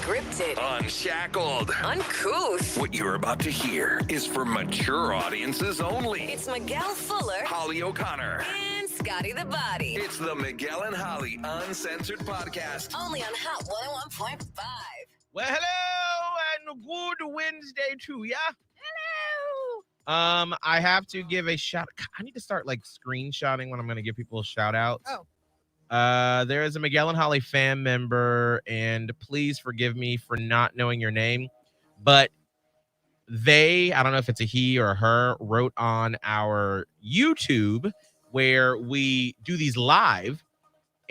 Unscripted. Unshackled. Uncouth. What you're about to hear is for mature audiences only. It's Miguel Fuller. Holly O'Connor. And Scotty the Body. It's the Miguel and Holly Uncensored podcast. Only on Hot 101.5. Well, hello and good Wednesday to ya. Hello. I have to give a shout. I need to start like screenshotting when I'm going to give people shout outs. Oh. There is a Miguel and Holly fan member, and please forgive me for not knowing your name, but I don't know if it's a he or a her, wrote on our YouTube where we do these live,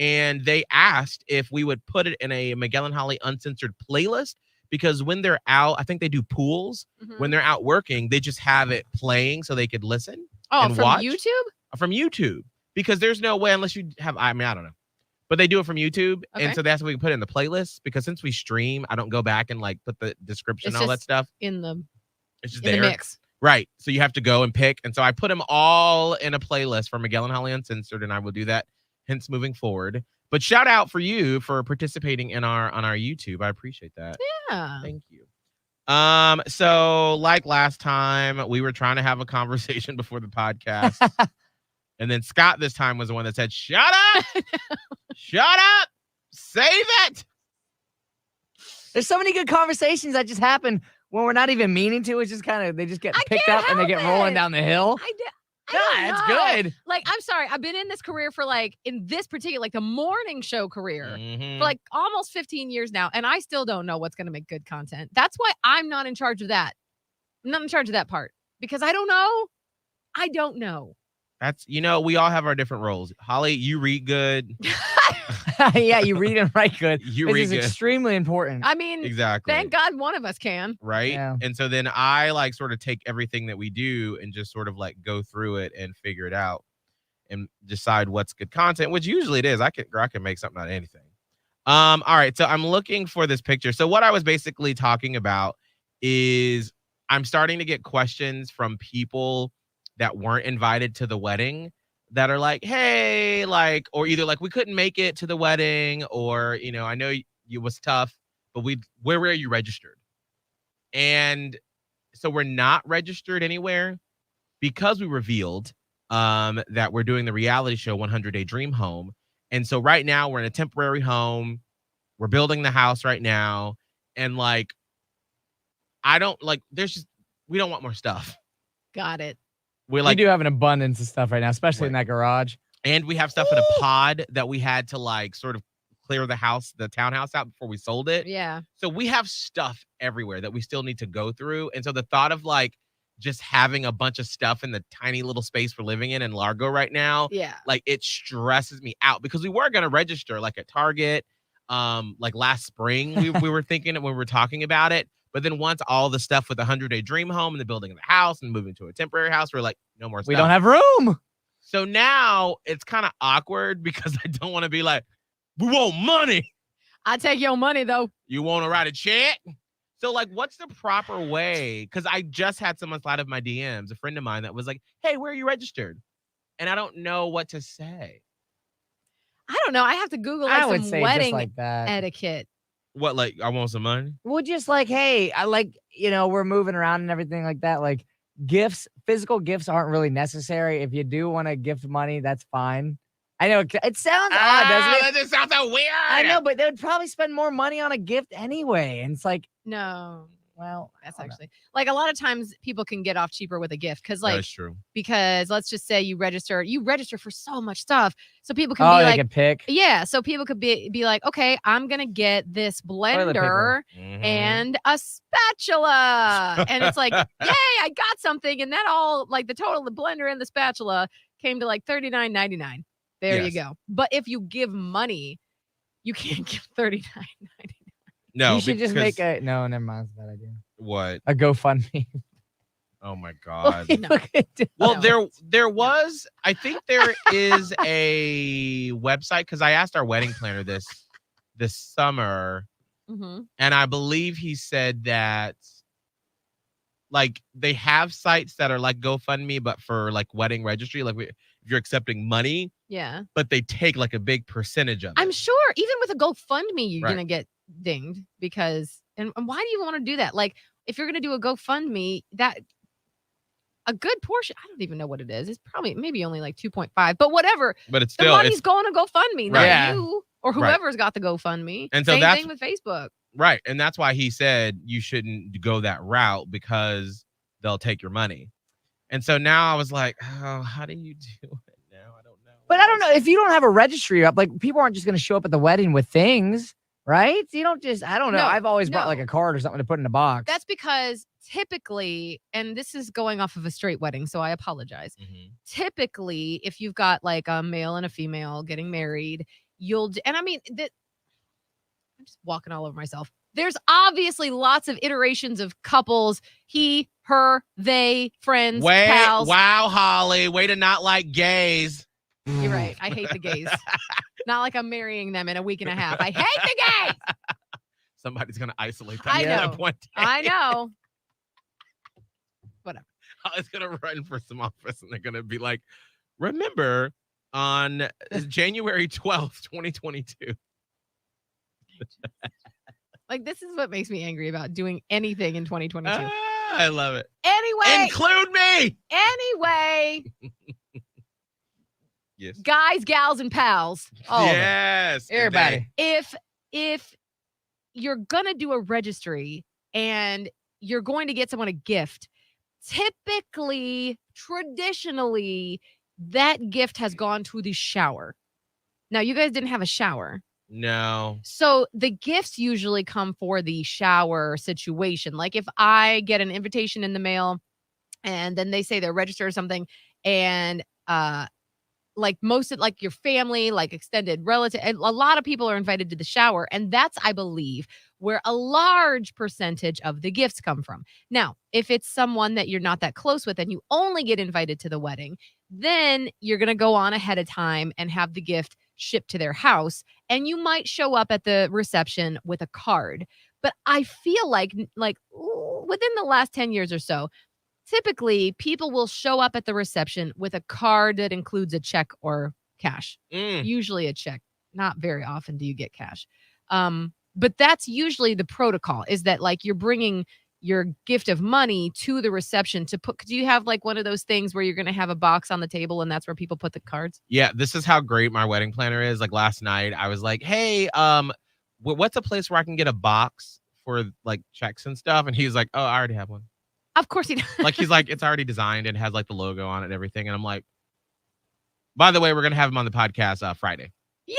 and they asked if we would put it in a Miguel and Holly Uncensored playlist, because when they're out, I think they do pools. Mm-hmm. When they're out working, they just have it playing so they could listen. Oh, and from watch. YouTube? From YouTube, because there's no way unless you have, I don't know, but they do it from YouTube. Okay. And so that's what we can put it in the playlist, because since we stream, I don't go back and like put the description It's and all that just stuff. In the It's just in there. the mix. Right. So you have to go and pick. And so I put them all in a playlist for Miguel and Holly Uncensored, and I will do that hence moving forward. But shout out for you for participating in on our YouTube. I appreciate that. Yeah. Thank you. So like last time, we were trying to have a conversation before the podcast. And then Scott this time was the one that said, "Shut up! Shut up! Save it!" There's so many good conversations that just happen when we're not even meaning to. It's just kind of, they just get picked up and they get rolling down the hill. I don't Yeah, it's know. good. Like, I'm sorry. I've been in this career for in this particular, the morning show career Mhm. for almost 15 years now. And I still don't know what's going to make good content. That's why I'm not in charge of that. I'm not in charge of that part because I don't know. I don't know. That's, we all have our different roles. Holly, you read good. Yeah, you read and write good. You This read is good. extremely important. I mean, Exactly. thank God one of us can. Right. Yeah. And so then I sort of take everything that we do and just sort of go through it and figure it out and decide what's good content, which usually it is. I can make something out of anything. All right. So I'm looking for this picture. So what I was basically talking about is I'm starting to get questions from people that weren't invited to the wedding that are like, hey, or either we couldn't make it to the wedding, or, I know it was tough, but where were you registered? And so we're not registered anywhere because we revealed that we're doing the reality show 100 Day Dream Home. And so right now we're in a temporary home. We're building the house right now. And I don't we don't want more stuff. Got it. We're We do have an abundance of stuff right now, especially in that garage. And we have stuff in a pod that we had to sort of clear the townhouse out before we sold it. Yeah. So we have stuff everywhere that we still need to go through. And so the thought of just having a bunch of stuff in the tiny little space we're living in Largo right now, Yeah. it stresses me out, because we were going to register at Target, last spring. We were thinking when we were talking about it. But then once all the stuff with the 100 Day Dream Home and the building of the house and moving to a temporary house, we're no more stuff. We don't have room. So now it's kind of awkward because I don't want to be we want money. I take your money, though. You want to write a check? So what's the proper way? Because I just had someone slide of my DMs, a friend of mine, that was hey, where are you registered? And I don't know what to say. I don't know. I have to Google I would some say wedding just like that. etiquette. What, I want some money? Well, just hey, I we're moving around and everything like that. Gifts, physical gifts aren't really necessary. If you do want to gift money, that's fine. I know it sounds odd, doesn't it? That just sounds so weird. I know, but they would probably spend more money on a gift anyway. And it's No. well, That's I don't know. actually a lot of times people can get off cheaper with a gift That's true. because let's just say you register for so much stuff. So people can they be could pick. yeah. So people could be like, okay, I'm going to get this blender Mhm. and a spatula. And it's yay, I got something. And that all the total, the blender and the spatula came to $39.99. There you Yes. go. But if you give money, you can't give $39.99. No, You should just make because- no, never mind. That's a bad idea. what? A GoFundMe. Oh my God. No. Well, No. there was, I think there is a website, because I asked our wedding planner this summer, Mhm. and I believe he said that they have sites that are like GoFundMe, but for wedding registry, if you're accepting money, Yeah. but they take a big percentage of it. I'm sure even with a GoFundMe, you're Right. going to get dinged because, and why do you want to do that? Like, if you're going to do a GoFundMe, that a good portion, I don't even know what it is. It's probably maybe only like 2.5, but whatever. But it's The still money's going to GoFundMe, not Right. Yeah. you or Right. whoever's got the GoFundMe. And so Same that's- thing with Facebook. right. And that's why he said you shouldn't go that route because they'll take your money. And so now I was like, oh, how do you do it now? I don't know. But I don't know if you don't have a registry up, like people aren't just going to show up at the wedding with things, right? You don't just, I don't know. No, I've always brought no. like a card or something to put in a box. That's because typically, and this is going off of a straight wedding, so I apologize. Mhm. Typically, if you've got like a male and a female getting married, and I mean, I'm just walking all over myself. There's obviously lots of iterations of couples, he, her, they, friends, pals. Wow, Holly. Way to not like gays. You're right. I hate the gays. Not like I'm marrying them in a week and a half. I hate the gays. Somebody's going to isolate that I at know. one day. I know. Holly's going to run for some office and they're going to be like, remember on January 12th, 2022. Like, this is what makes me angry about doing anything in 2022. I love it. Anyway. Include me. Anyway. Yes. Guys, gals, and pals. All of them. Yes. Everybody. If you're gonna do a registry and you're going to get someone a gift, typically, traditionally, that gift has gone to the shower. Now, you guys didn't have a shower. No. So the gifts usually come for the shower situation. Like if I get an invitation in the mail and then they say they're registered or something, and like most of like your family, like extended relative, a lot of people are invited to the shower. And that's, I believe, where a large percentage of the gifts come from. Now, if it's someone that you're not that close with and you only get invited to the wedding, then you're going to go on ahead of time and have the gift shipped to their house. And you might show up at the reception with a card. But I feel like within the last 10 years or so, typically people will show up at the reception with a card that includes a check or cash. Usually a check. Not very often do you get cash. But that's usually the protocol, is that like you're bringing your gift of money to the reception to put. Do you have like one of those things where you're going to have a box on the table and that's where people put the cards? Yeah, this is how great my wedding planner is. Like last night, I was like, hey, what's a place where I can get a box for like checks and stuff? And he's like, oh, I already have one. Of course he does. Like he's like, it's already designed and has like the logo on it and everything. And I'm like, by the way, we're gonna have him on the podcast Friday. Yay!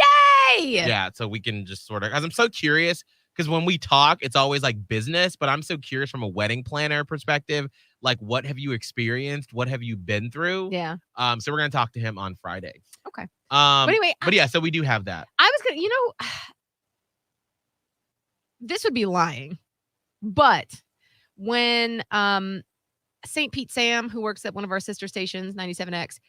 Yeah, so we can just sort of, because I'm so curious, because when we talk, it's always like business, but I'm so curious from a wedding planner perspective, like what have you experienced? What have you been through? Yeah. So we're gonna talk to him on Friday. Okay. But anyway, yeah, so we do have that. I was gonna, this would be lying, but when St. Pete Sam, who works at one of our sister stations, 97X,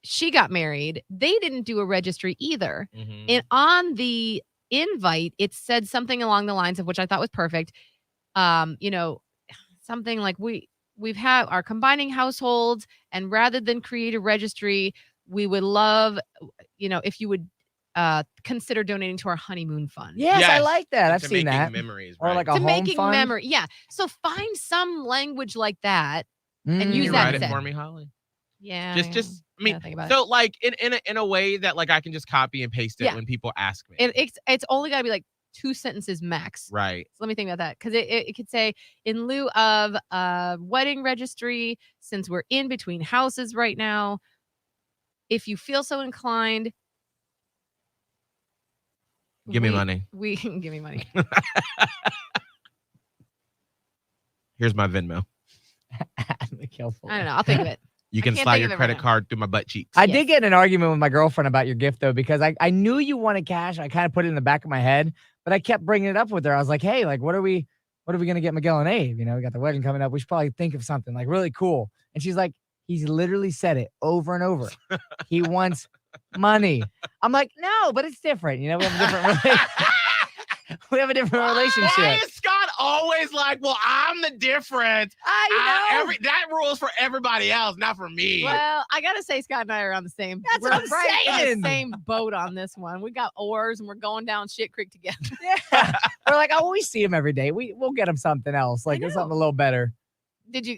she got married, they didn't do a registry either. Mhm. And on the invite, it said something along the lines of, which I thought was perfect. Something like we've had our combining households, and rather than create a registry, we would love, if you would consider donating to our honeymoon fund. Yes, I Yes, like that. I've to seen making that. memories, Or right? like a To home making fund. memory. Yeah. So find some language like that. and Can use you that write it instead. for me, Holly? Yeah. Just I mean, think about so like in a way that like I can just copy and paste it Yeah. when people ask me. It's only got to be like 2 sentences max. Right. So let me think about that, because it could say, in lieu of wedding registry, since we're in between houses right now, if you feel so inclined, Give me money. We can give me money. Here's my Venmo. Miguel I don't know. I'll think of it. You I can can't slide think your of it right credit now. card through my butt cheeks. I Yes. did get in an argument with my girlfriend about your gift though, because I knew you wanted cash. I kind of put it in the back of my head, but I kept bringing it up with her. I was like, hey, like, what are we going to get Miguel and Abe? We got the wedding coming up. We should probably think of something like really cool. And she's like, he's literally said it over and over. He wants money. I'm like, no, but it's different. We have a different we have a different Why relationship. is Scott always like, well, I'm the difference. That rules for everybody else, not for me. Well, I gotta say, Scott and I are on the same. That's what I'm right in saying. the same boat on this one. We got oars and we're going down shit creek together. Yeah. We're like, oh, we see him every day. We'll get him something else. Like, it's something a little better.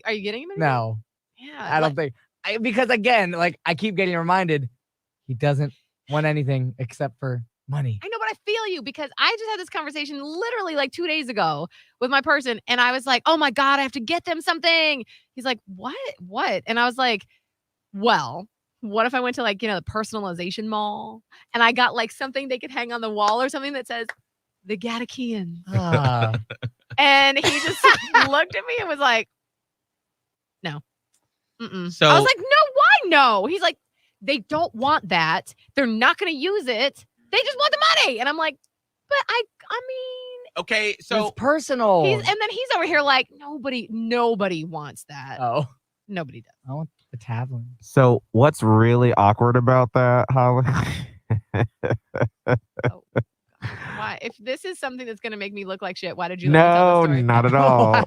Are you getting him anything? No. Yeah. I don't think. Because again, like, I keep getting reminded, he doesn't want anything except for money. I know, but I feel you because I just had this conversation literally like 2 days ago with my person. And I was like, oh my God, I have to get them something. He's like, what? And I was like, well, what if I went to like, the personalization mall and I got like something they could hang on the wall or something that says the Gatakians. Ah. And he just looked at me and was like, no. Mm-mm. So I was like, no, why no? He's like, they don't want that. They're not going to use it. They just want the money. And I'm like, but I mean. okay, so it's personal. And then he's over here like, nobody wants that. Oh. Nobody does. I want the tavern. So what's really awkward about that, Holly? Oh, God. Why? If this is something that's going to make me look like shit, why did you let me tell No, the story? not at all.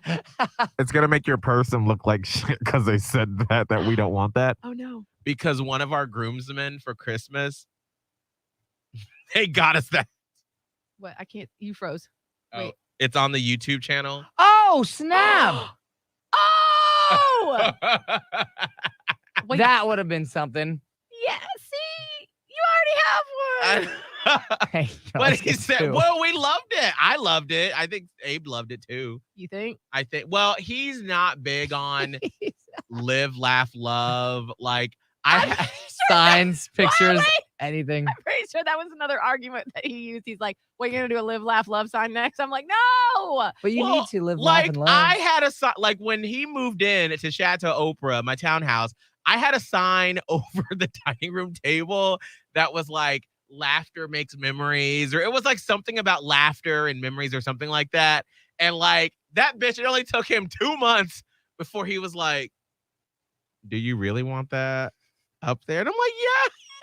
It's gonna make your person look like shit because they said that we don't want that. Oh, no. because one of our groomsmen for Christmas, they got us that. What? I can't. You froze. Oh, Wait. it's on the YouTube channel. Oh, snap. Oh! Wait. That would have been something. Yeah. See? You already have one. Hey, What let's he get said? to it. Well, we loved it. I loved it. I think Abe loved it too. You think? I think. Well, he's not big on live, laugh, love. Like Signs, pictures, Wait. anything. I'm pretty sure that was another argument that he used. He's like, "Well, you're gonna do a live, laugh, love sign next." I'm like, "No." But you Well, need to live, laugh, like and love. I had a sign. Like when he moved in to Chateau Oprah, my townhouse, I had a sign over the dining room table that was like, laughter makes memories, or it was like something about laughter and memories or something like that. And like that bitch, it only took him 2 months before he was like, do you really want that up there? And I'm like,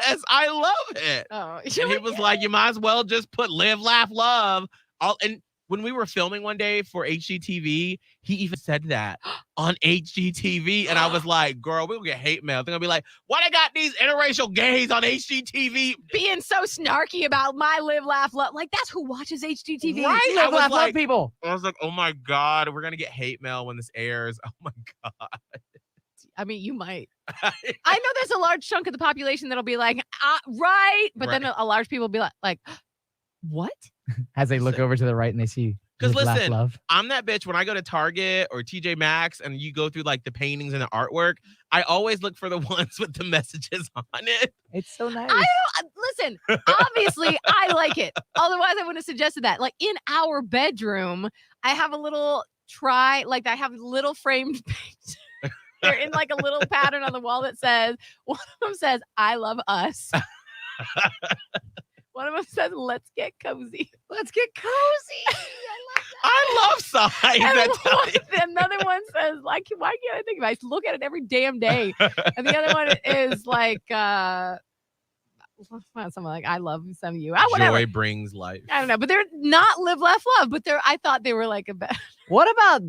yes, I love it. Oh, And he was like, you might as well just put live, laugh, love. And when we were filming one day for HGTV, he even said that on HGTV. And I was like, girl, we'll get hate mail. They're going to be like, why they got these interracial gays on HGTV? being so snarky about my live, laugh, love. Like, that's who watches HGTV. Right? I Live, was laugh, love like, people. I was like, oh my God, we're going to get hate mail when this airs. Oh my God. I mean, you might. I know there's a large chunk of the population that'll be like, right. But then Right. a large people will be like, what? As they look over to the right and they see. 'Cause live, laugh, listen, love. I'm that bitch when I go to Target or TJ Maxx and you go through like the paintings and the artwork. I always look for the ones with the messages on it. It's so nice. Listen, obviously, I like it. Otherwise, I wouldn't have suggested that. Like in our bedroom, I have a little I have little framed pictures. They're in like a little pattern on the wall that says, one of them says, I love us. One of them says, let's get cozy. Let's get cozy. I love signs. And that tell you. another one says, like, why can't I think of it? I look at it every damn day. And the other one is like, something like, I love some of you. Whatever. Joy brings life. I don't know, but they're not live, laugh, love. But I thought they were like a bad. What about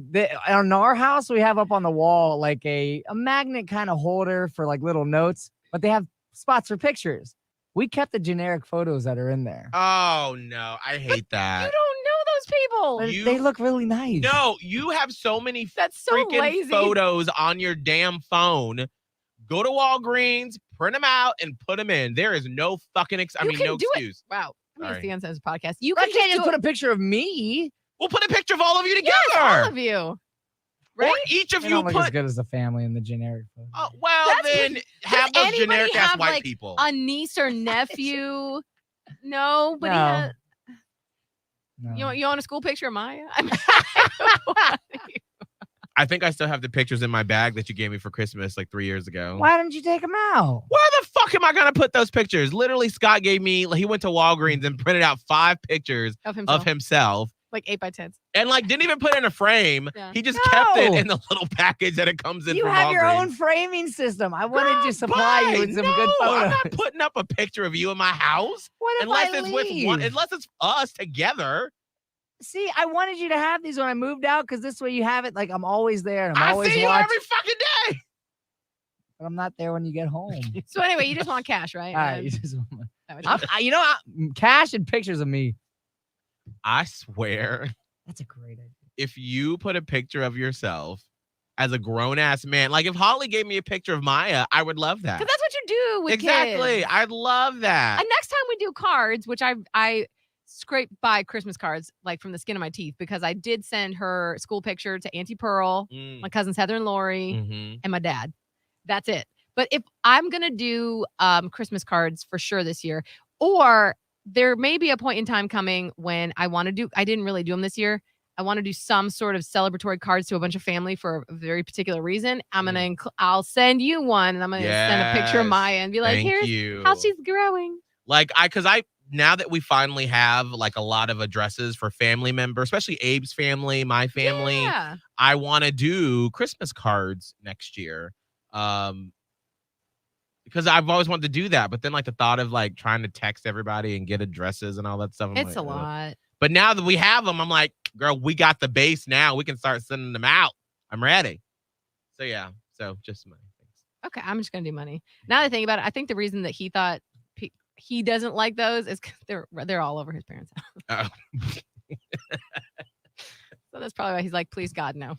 on our house? We have up on the wall like a magnet kind of holder for like little notes, but they have spots for pictures. We kept the generic photos that are in there. Oh no, I hate You that. don't know those people. But you- they look really nice. No, you have so many That's so freaking lazy. photos on your damn phone. Go to Walgreens, print them out, and put them in. There is no fucking You no can do it. excuse. Wow. I mean, it's Sorry. the Uncensored podcast. You I can can't do just put it. a picture of me. We'll put a picture of all of you together. Yes, all of you. Or Right? each of They you don't look as put. good as the family in the generic photo. Oh, well, That's- then have those anybody generic ass have, white like, people. A niece or nephew. Nobody No. has. No. You want a school picture of Maya? I mean, I think I still have the pictures in my bag that you gave me for Christmas like 3 years ago. Why didn't you take them out? Where the fuck am I gonna put those pictures? Literally, Scott gave me. He went to Walgreens and printed out 5 pictures of himself. of himself, Like 8x10s. and like didn't even put it in a frame. Yeah. He just kept it No. in the little package that it comes in. You from have your Walgreens. own framing system. I wanted Girl, to supply you bye. with some No, good photos. I'm not putting up a picture of you in my house What if unless I it's with leave? one. Unless it's us together. See, I wanted you to have these when I moved out because this way you have it. Like I'm always there and I'm I always see you watching. every fucking day. But I'm not there when you get home. So anyway, you just want cash, right? All right, you just want my- That was- you know, cash and pictures of me. I swear, That's a great idea. if you put a picture of yourself as a grown ass man, like if Holly gave me a picture of Maya, I would love that. Because that's what you do with Exactly. kids. I'd love that. And next time we do cards, which I scrape by Christmas cards like from the skin of my teeth because I did send her school picture to Auntie Pearl, my cousins Heather and Lori, Mhm. and my dad. That's it. But if I'm gonna do Christmas cards for sure this year, or there may be a point in time coming when I want to do. I didn't really do them this year. I want to do some sort of celebratory cards to a bunch of family for a very particular reason. I'm gonna I'll send you one, and I'm gonna send a picture of Yes. Maya and be like, Thank "Here's you. how she's growing." Like because I now that we finally have like a lot of addresses for family members, especially Abe's family, my family, Yeah. I want to do Christmas cards next year. Because I've always wanted to do that, but then like the thought of like trying to text everybody and get addresses and all that stuff. I'm It's like, a ugh. lot. But now that we have them, I'm like, girl, we got the base now. We can start sending them out. I'm ready. So yeah. So just money. Thanks. Okay, I'm just gonna do money. Now that I think about it, I think the reason that he thought he doesn't like those is 'cause they're all over his parents' house. Oh. So that's probably why he's like, "Please God, no."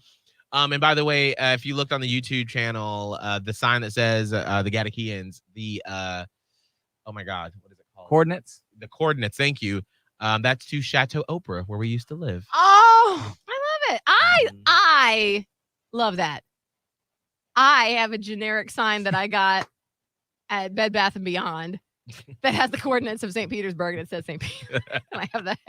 And by the way, if you looked on the YouTube channel, the sign that says the Gatakians, the oh my God, what is it called? Coordinates. The coordinates. Thank you. That's to Chateau Oprah, where we used to live. Oh, I love it. Mhm. I love that. I have a generic sign that I got at Bed Bath and Beyond that has the coordinates of St. Petersburg and it says St. Peter. And I have that.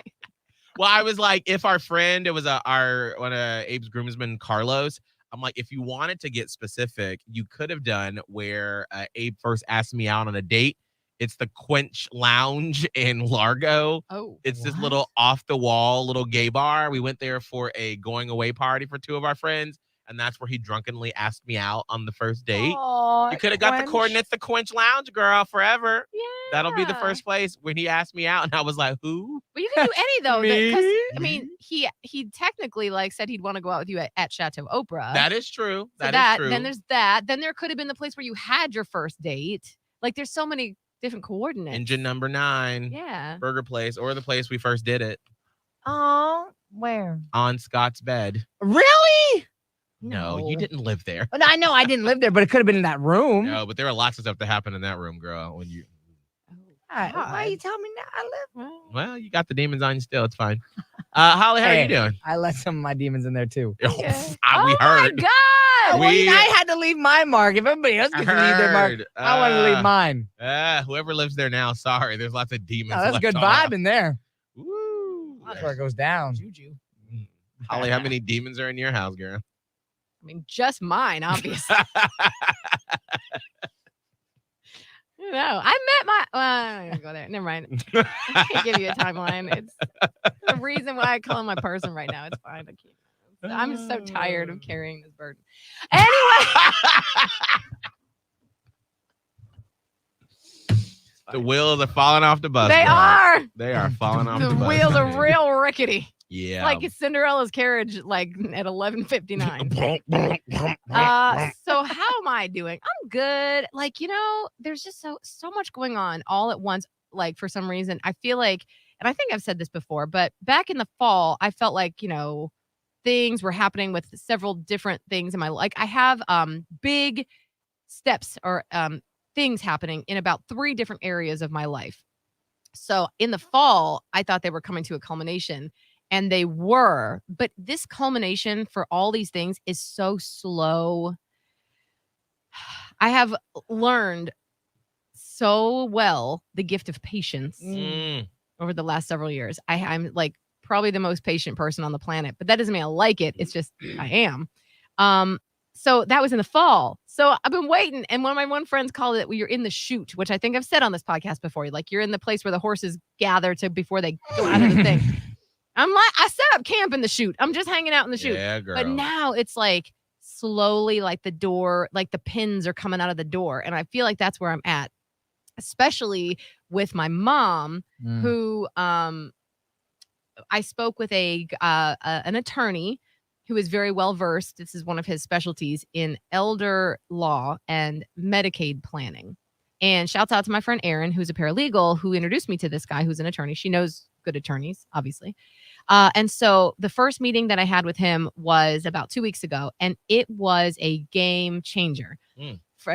Well, I was like, if our friend, it was one of Abe's groomsmen, Carlos. I'm like, if you wanted to get specific, you could have done where Abe first asked me out on a date. It's the Quench Lounge in Largo. Oh, It's this What? little off the wall little gay bar. We went there for a going away party for two of our friends, and that's where he drunkenly asked me out on the first date. Oh, You could have got the coordinates, the Quench Lounge, girl, forever. yeah. That'll be the first place when he asked me out, and I was like, who? But you can do any though. Me? Because I mean, he technically like said he'd want to go out with you at Chateau Oprah. That is true. So That is true. Then there's that. Then there could have been the place where you had your first date. Like there's so many different coordinates. Engine number 9. Yeah. Burger place, or the place we first did it, Oh, where? on Scott's bed. Really? No, you didn't live there. Oh, no, I know I didn't live there, but it could have been in that room. No, but there were lots of stuff that happened in that room, girl. When you, All right, why God. you telling me now? I live. well, you got the demons on you still. It's fine. Holly, how are you Hey, doing? I let some of my demons in there too. We Oh heard. my God. Well, We- I had to leave my mark. If everybody else gets to leave their mark, I want to leave mine. Whoever lives there now, sorry. There's lots of demons. Oh, that's left good on vibe us. in there. Woo. That's where it goes down. Juju. Holly, how many demons are in your house, girl? I mean, just mine, obviously. No, I met my. Well, I'm not gonna go there. Never mind. I can't give you a timeline. It's the reason why I call him my person right now. It's fine. I can't. I'm so tired of carrying this burden. Anyway, The wheels are falling off the bus. they girl. are. They are falling off the The bus. wheels are real rickety. Yeah. Like it's Cinderella's carriage, like at 11:59. So how am I doing? I'm good. Like, there's just so much going on all at once. Like for some reason, I feel like, and I think I've said this before, but back in the fall, I felt like, things were happening with several different things in my life. Like I have big steps or things happening in about 3 different areas of my life. So in the fall, I thought they were coming to a culmination. And they were, but this culmination for all these things is so slow. I have learned so well the gift of patience over the last several years. I'm like probably the most patient person on the planet, but that doesn't mean I like it. It's just I am. So that was in the fall. So I've been waiting. And one of my friends called it, you're in the chute, which I think I've said on this podcast before. Like you're in the place where the horses gather before they go out of the thing. I'm like, I set up camp in the chute. I'm just hanging out in the chute. Yeah, girl. But now it's like slowly, like the door, like the pins are coming out of the door. And I feel like that's where I'm at, especially with my mom, who I spoke with an attorney who is very well versed. This is one of his specialties in elder law and Medicaid planning. And shouts out to my friend Erin, who's a paralegal, who introduced me to this guy who's an attorney. She knows good attorneys, obviously. And so the first meeting that I had with him was about 2 weeks ago, and it was a game changer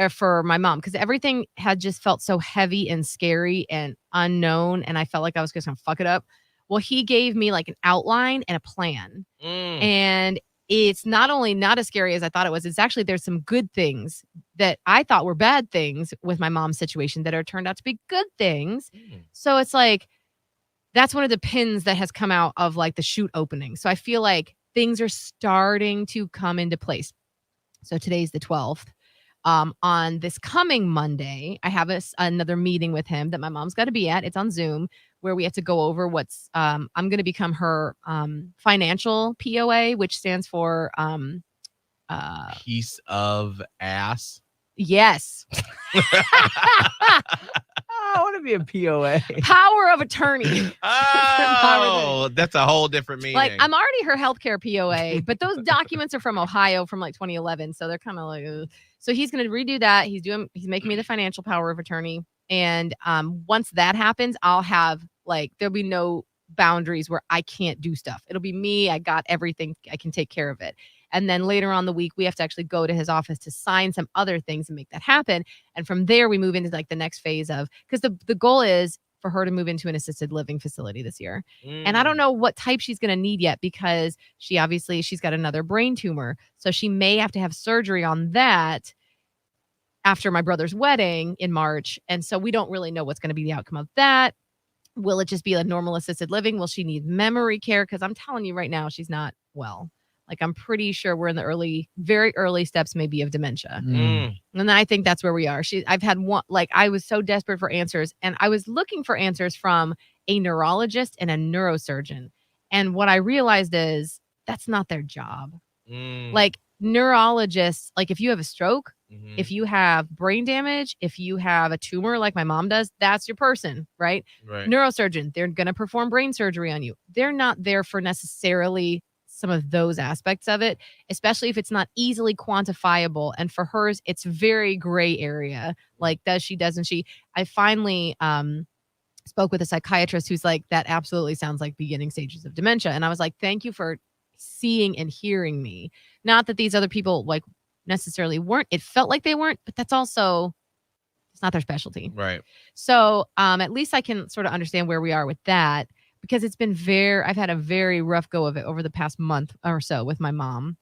for my mom, because everything had just felt so heavy and scary and unknown, and I felt like I was just gonna fuck it up. Well, he gave me like an outline and a plan. And it's not only not as scary as I thought it was, it's actually there's some good things that I thought were bad things with my mom's situation that are turned out to be good things. So it's like, that's one of the pins that has come out of like the chute opening. So I feel like things are starting to come into place. So today's the 12th. On this coming Monday, I have another meeting with him that my mom's got to be at. It's on Zoom, where we have to go over what's I'm going to become her financial POA, which stands for Piece of ass. Yes. I want to be a POA. Power of attorney. Oh, that's a whole different meaning. Like, I'm already her healthcare POA, but those documents are from Ohio from like 2011, so they're kind of like, ugh. So he's going to redo that. He's making me the financial power of attorney, and once that happens, I'll have like, there'll be no boundaries where I can't do stuff. It'll be me. I got everything. I can take care of it. And then later on the week, we have to actually go to his office to sign some other things and make that happen. And from there, we move into like the next phase of, because the goal is for her to move into an assisted living facility this year. And I don't know what type she's going to need yet, because she's got another brain tumor. So she may have to have surgery on that after my brother's wedding in March. And so we don't really know what's going to be the outcome of that. Will it just be a normal assisted living? Will she need memory care? Because I'm telling you right now, she's not well. Like, I'm pretty sure we're in the very early steps maybe of dementia. And I think that's where we are. I've had one, like, I was so desperate for answers, and I was looking for answers from a neurologist and a neurosurgeon. And what I realized is that's not their job. Like, neurologists, like, if you have a stroke, if you have brain damage, if you have a tumor like my mom does, that's your person, right? Neurosurgeon, they're going to perform brain surgery on you. They're not there for necessarily some of those aspects of it, especially if it's not easily quantifiable. And for hers, it's very gray area. Like, does she, doesn't she? I finally spoke with a psychiatrist who's like, that absolutely sounds like beginning stages of dementia. And I was like, thank you for seeing and hearing me. Not that these other people like necessarily weren't. It felt like they weren't, but that's also, it's not their specialty. Right. So at least I can sort of understand where we are with that. Because it's been I've had a very rough go of it over the past month or so with my mom.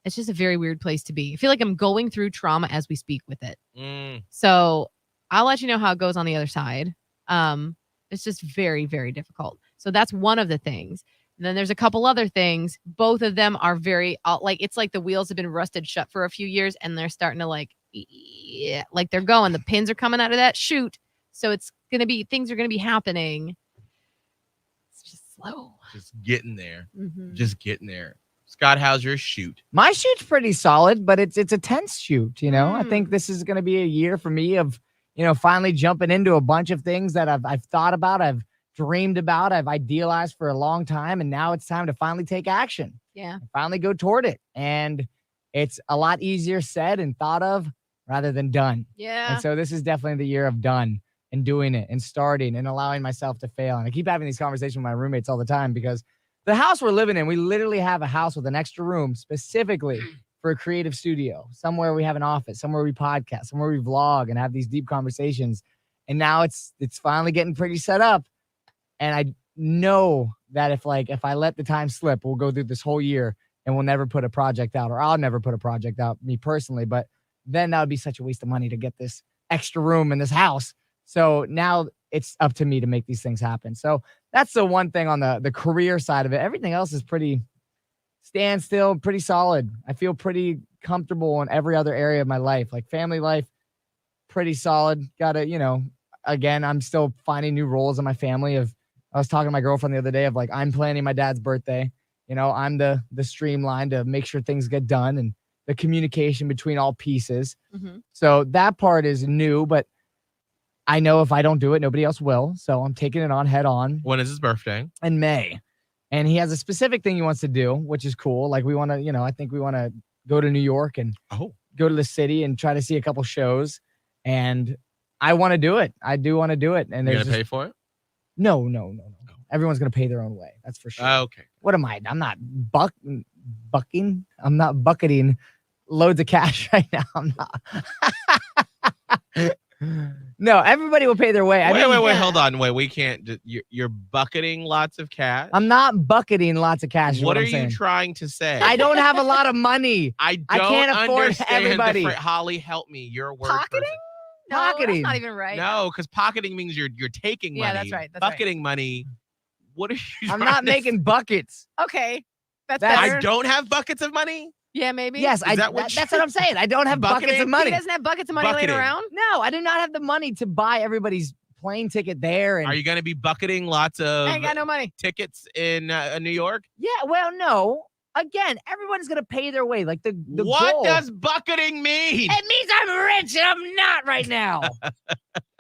It's just a very weird place to be. I feel like I'm going through trauma as we speak with it. So I'll let you know how it goes on the other side. It's just very, very difficult. So that's one of the things. And then there's a couple other things. Both of them are very, like, it's like the wheels have been rusted shut for a few years, and they're starting to like they're going. The pins are coming out of that chute. So things are going to be happening. Slow. Just getting there. Just getting there. Scott, how's your shoot? My shoot's pretty solid, but it's a tense shoot, you know. I think this is going to be a year for me of, finally jumping into a bunch of things that I've thought about, I've dreamed about, I've idealized for a long time, and now it's time to finally take action. Yeah. Finally go toward it. And it's a lot easier said and thought of rather than done. Yeah. And so this is definitely the year of done. And doing it and starting and allowing myself to fail. And I keep having these conversations with my roommates all the time, because the house we're living in, we literally have a house with an extra room specifically for a creative studio. Somewhere we have an office, somewhere we podcast, somewhere we vlog and have these deep conversations. And now it's finally getting pretty set up. And I know that if I let the time slip, we'll go through this whole year and we'll never put a project out, or I'll never put a project out, me personally. But then that would be such a waste of money to get this extra room in this house. So now it's up to me to make these things happen. So that's the one thing on the career side of it. Everything else is pretty standstill, pretty solid. I feel pretty comfortable in every other area of my life. Like family life, pretty solid. Gotta, again, I'm still finding new roles in my family. I was talking to my girlfriend the other day of like, I'm planning my dad's birthday. I'm the streamline to make sure things get done and the communication between all pieces. So that part is new, but I know if I don't do it, nobody else will. So I'm taking it on head on When is his birthday? in May. And he has a specific thing he wants to do, which is cool. Like we want to, I think we want to go to New York and go to the city and try to see a couple shows. And I want to do it. I do want to do it. And You're there's gonna pay for it? no. Everyone's going to pay their own way. That's for sure. Okay. What am I? I'm not bucking. I'm not bucketing loads of cash right now. I'm not. No, everybody will pay their way. Wait, hold on. Wait, we can't. You're bucketing lots of cash? I'm not bucketing lots of cash. What I'm are you saying. trying to say? I don't have a lot of money. I don't can't afford understand everybody. Holly, help me. You're a word Pocketing? person. No, Pocketing. that's not even right. No, because pocketing means you're taking money. Yeah, that's right. That's right. Bucketing money. What are you? I'm trying not to making buckets. Okay. That's That's- better. I don't have buckets of money. Yeah, maybe. Yes, that what that's what I'm saying. I don't have buckets Bucketing? of money. He doesn't have buckets of money laying Bucketing. around. No, I do not have the money to buy everybody's plane ticket there. And Are you going to be bucketing lots of I ain't got no money. tickets in New York? yeah, well, no. Again, everyone's gonna pay their way. Like the What goal. does bucketing mean? It means I'm rich and I'm not right now.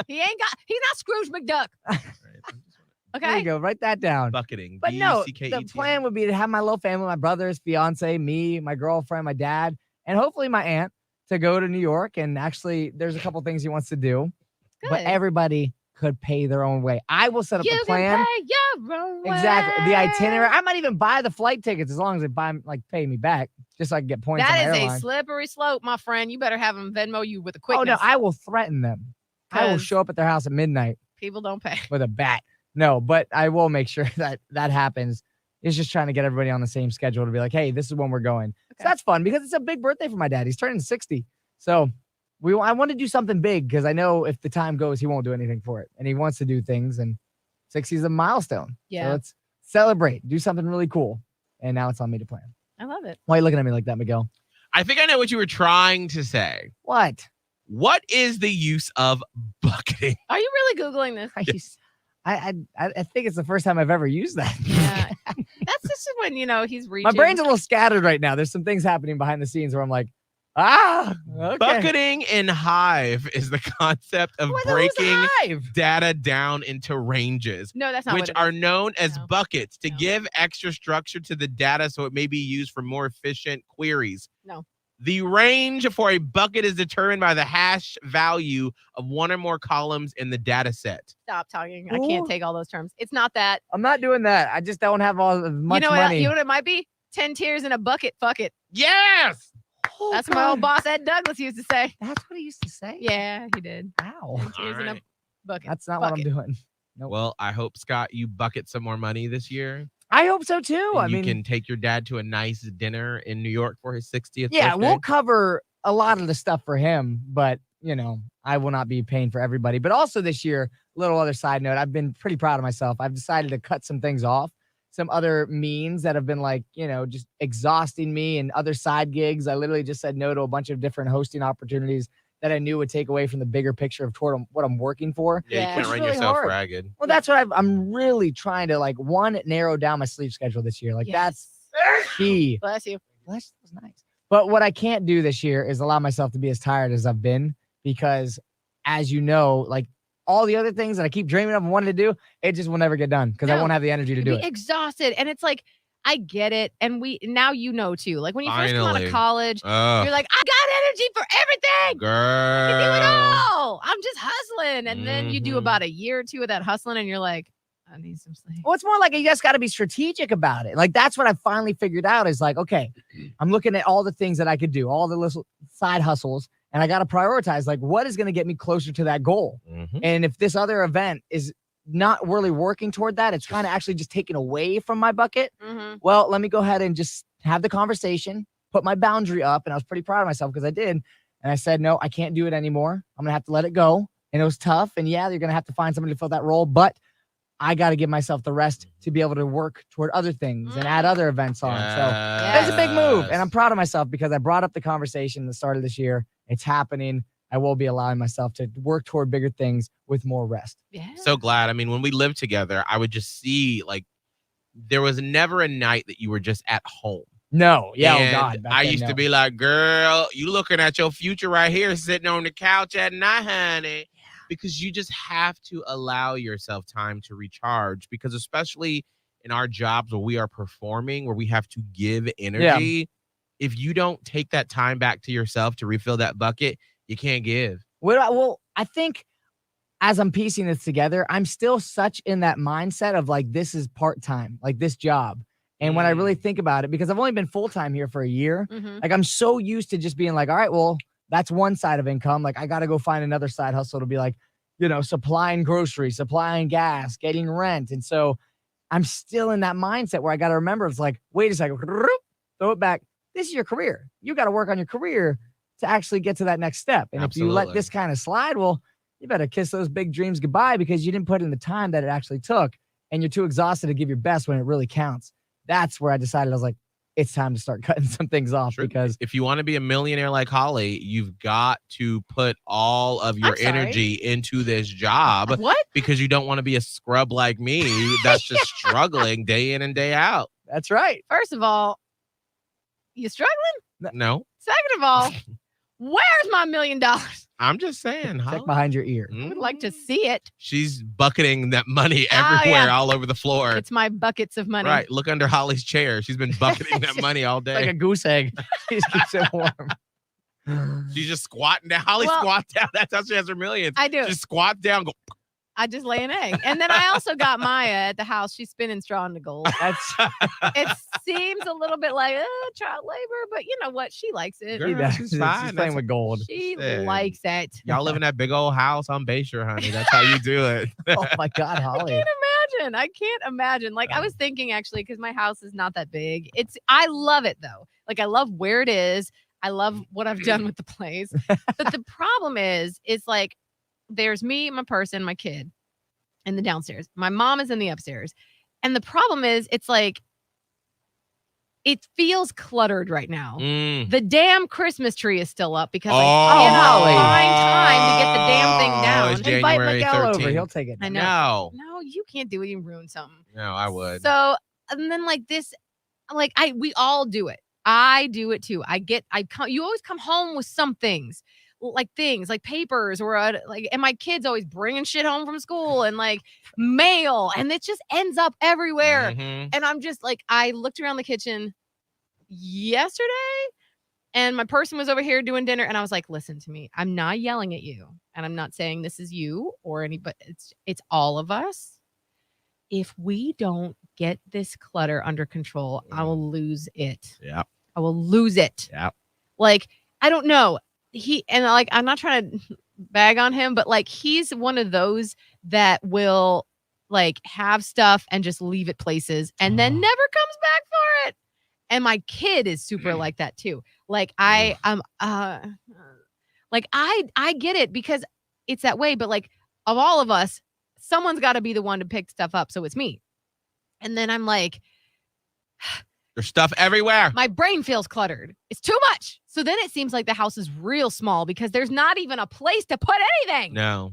He's not Scrooge McDuck. There you Okay. go. Write that down. Bucketing. But no, the B-U-C-K-E-T-I. plan would be to have my little family, my brothers, fiance, me, my girlfriend, my dad, and hopefully my aunt to go to New York. And actually, there's a couple things he wants to do, but Good. everybody could pay their own way. I will set up You the plan. can pay your own Exactly. The way. itinerary. I might even buy the flight tickets as long as they pay me back, just so I can get points on That my is airline. a slippery slope, my friend. You better have them Venmo you with a Oh quickness. no, I will threaten them. I will 'Cause- show up at their house at midnight People don't pay. with a bat. No, but I will make sure that happens. It's just trying to get everybody on the same schedule to be like, hey, this is when we're going. So Okay. that's fun because it's a big birthday for my dad. He's turning 60. So I want to do something big because I know if the time goes, he won't do anything for it. And he wants to do things. And 60 is a milestone. Yeah. So let's celebrate, do something really cool. And now it's on me to plan. I love it. Why are you looking at me like that, Miguel? I think I know what you were trying to say. What? What is the use of bucketing? Are you really Googling this? I think it's the first time I've ever used that. Yeah. That's just when, he's reaching. My brain's a little scattered right now. There's some things happening behind the scenes where I'm like, okay. Bucketing in Hive is the concept of What the hell's a breaking hive? data down into ranges, No, that's not which what it are is. known as No. buckets to No. give extra structure to the data so it may be used for more efficient queries. No. The range for a bucket is determined by the hash value of one or more columns in the data set. Stop talking. I can't Ooh. take all those terms. It's not that. I'm not doing that. I just don't have all much you know money. what it might be? 10 tears in a bucket. Fuck it. Yes! Oh, That's what my old God. boss Ed Douglas used to say. That's what he used to say. Yeah, he did. Wow. 10 tears in a Alright. bucket. That's not what I'm Bucket. doing. Nope. Well, I hope, Scott, you bucket some more money this year. I hope so too. And I you mean, can take your dad to a nice dinner in New York for his 60th yeah, birthday. we'll cover a lot of the stuff for him, but I will not be paying for everybody. But also this year, little other side note, I've been pretty proud of myself. I've decided to cut some things off, some other means that have been like, just exhausting me and other side gigs. I literally just said no to a bunch of different hosting opportunities that I knew would take away from the bigger picture of toward what I'm working for. Yeah, Yeah. you can't Which is run really yourself hard. ragged. Well, that's what I'm really trying to narrow down my sleep schedule this year. That's key. Bless you. That was nice. But what I can't do this year is allow myself to be as tired as I've been because, as you know, all the other things that I keep dreaming of and wanting to do, it just will never get done because I No. won't have the energy to You'd do be it. exhausted. And it's like, I get it. And now too. Like when you first come out Finally. of college, Ugh, you're like, I got energy for everything. I can do it girl. all. I'm just hustling. And then you do Mhm. about a year or two of that hustling and you're like, I need some sleep. Well, it's more like you just got to be strategic about it. That's what I finally figured out is okay, I'm looking at all the things that I could do, all the little side hustles, and I got to prioritize what is going to get me closer to that goal. Mhm. And if this other event is not really working toward that, it's kind of actually just taken away from my bucket. Mm-hmm. Well, let me go ahead and just have the conversation, put my boundary up. And I was pretty proud of myself because I did. And I said, no, I can't do it anymore. I'm going to have to let it go. And it was tough. And yeah, you're going to have to find somebody to fill that role. But I got to give myself the rest to be able to work toward other things and add other events on. So it's a big move. And I'm proud of myself because I brought up the conversation at the start of this year. It's happening. I will be allowing myself to work toward bigger things with more rest. Yeah. So glad. I mean, when we lived together, I would just see there was never a night that you were just at home. No. Yeah. And Oh God. back I then, used no. to be like, girl, you looking at your future right here, sitting on the couch at night, honey. because you just have to allow yourself time to recharge, because especially in our jobs where we are performing, where we have to give energy, if you don't take that time back to yourself to refill that bucket, you can't give. Well, I think as I'm piecing this together, I'm still such in that mindset of like, this is part-time, like this job. And when I really think about it, because I've only been full-time here for a year, like I'm so used to just being like, all right, well, that's one side of income. Like I got to go find another side hustle to be like, supplying groceries, supplying gas, getting rent. And so I'm still in that mindset where I got to remember, it's like, wait a second, throw it back. This is your career. You got to work on your career to actually get to that next step. And if you let this kind of slide, well, you better kiss those big dreams goodbye, because you didn't put in the time that it actually took. And you're too exhausted to give your best when it really counts. That's where I decided, I was like, it's time to start cutting some things off. Sure. Because if you want to be a millionaire like Holly, you've got to put all of your energy into this job. What? Because you don't want to be a scrub like me that's just struggling day in and day out. that's right. First of all, you struggling? No, Second of all, where's my $1 million? I'm just saying. Check behind your ear. I would like to see it. She's bucketing that money everywhere, all over the floor. It's my buckets of money. Right. Look under Holly's chair. She's been bucketing that money all day. Like a goose egg. She just keeps it warm. She's just squatting down. Holly squats down. That's how she has her millions. I do. She squats down. Go. I just lay an egg. And then I also got Maya at the house. She's spinning straw into gold. It seems a little bit like child labor, but you know what? She likes it. Girl, she's fine. She's playing with gold. She likes it. Y'all live in that big old house on Bayshore, honey. That's how you do it. Oh my God, Holly. I can't imagine. Like I was thinking actually, because my house is not that big. I love it though. Like I love where it is. I love what I've done with the place. But the problem is like there's me, my person, my kid in the downstairs. My mom is in the upstairs. And the problem is it's like it feels cluttered right now. The damn Christmas tree is still up because I cannot find time to get the damn thing down. It's Invite January Miguel 13th. over. He'll take it. I know. No, you can't do it. You ruin something. No, I would. So, and then like this, like we all do it. I do it too. You always come home with some things like papers or and my kids always bringing shit home from school and like mail, and it just ends up everywhere. And I'm just like, I looked around the kitchen yesterday and my person was over here doing dinner and I was like, listen to me. I'm not yelling at you and I'm not saying this is you or anybody. It's all of us. If we don't get this clutter under control, I will lose it. Yeah. I will lose it. Yeah. Like, I don't know. I'm not trying to bag on him, but like, he's one of those that will like have stuff and just leave it places and then never comes back for it. And my kid is super like that too. Like I get it because it's that way, but like of all of us, someone's got to be the one to pick stuff up. So it's me. And then I'm like, there's stuff everywhere. my brain feels cluttered. It's too much. So then it seems like the house is real small because there's not even a place to put anything. No.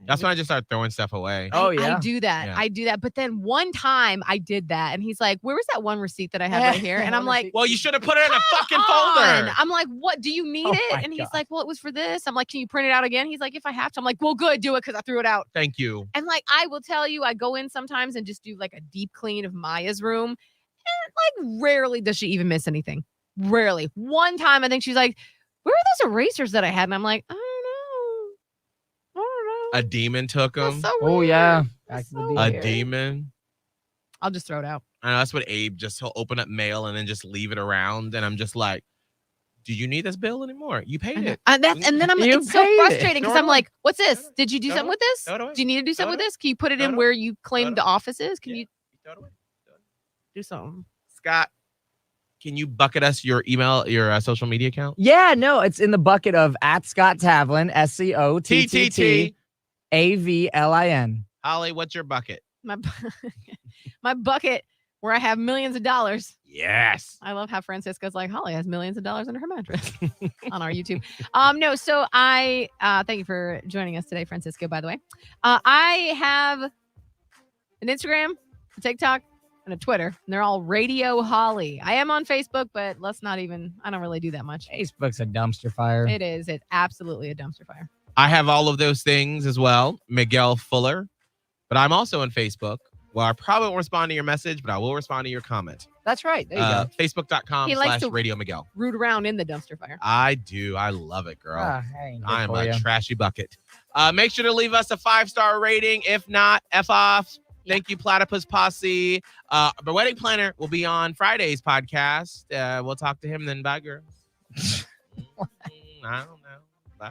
That's when I just start throwing stuff away. Oh, yeah. I do that. Yeah. I do that. But then one time I did that and he's like, where was that one receipt that I had right here? And I'm like, Well, you should have put it in a fucking on. folder. I'm like, what? Do you need Oh it? my And he's God. like, well, it was for this. I'm like, can you print it out again? He's like, if I have to. I'm like, well, good, do it because I threw it out. Thank you. And like, I will tell you, I go in sometimes and just do like a deep clean of Maya's room. And like, rarely does she even miss anything. Rarely. One time, I think she's like, where are those erasers that I had? And I'm like, I don't know. A demon took That's them. so Oh, weird. yeah. That's Back to the so demon. A weird. demon. I'll just throw it out. I know that's what Abe he'll open up mail and then just leave it around. And I'm just like, do you need this bill anymore? You paid it. And then I'm like, You it's so paid it. frustrating because Throw it I'm away. like, what's this? Did you do Throw it something away. with this? Throw it away. Do you need to do something Throw with it this? Can you put it Throw it in away. where you claimed Throw the it office is? Can Yeah. you Throw it away. do something? Scott, can you bucket us your email, your social media account? Yeah, no, it's in the bucket of @ScottTavlin, SCOTTTAVLIN. Holly, what's your bucket? My bucket where I have millions of dollars. Yes. I love how Francisco's like, Holly has millions of dollars under her mattress on our YouTube. No, so I thank you for joining us today, Francisco, by the way. I have an Instagram, a TikTok, and a Twitter, and they're all Radio Holly. I am on Facebook, but I don't really do that much. Facebook's a dumpster fire. It is. It's absolutely a dumpster fire. I have all of those things as well, Miguel Fuller. But I'm also on Facebook. Well, I probably won't respond to your message, but I will respond to your comment. That's right. There you go. Facebook.com He likes to- /Radio Miguel. Root around in the dumpster fire. I do. I love it, girl. Hey, good I am for a you. trashy bucket. Make sure to leave us a 5-star rating. If not, F off. Thank you, Platypus Posse. The wedding planner will be on Friday's podcast. We'll talk to him then. Bye, girls. I don't know. Bye.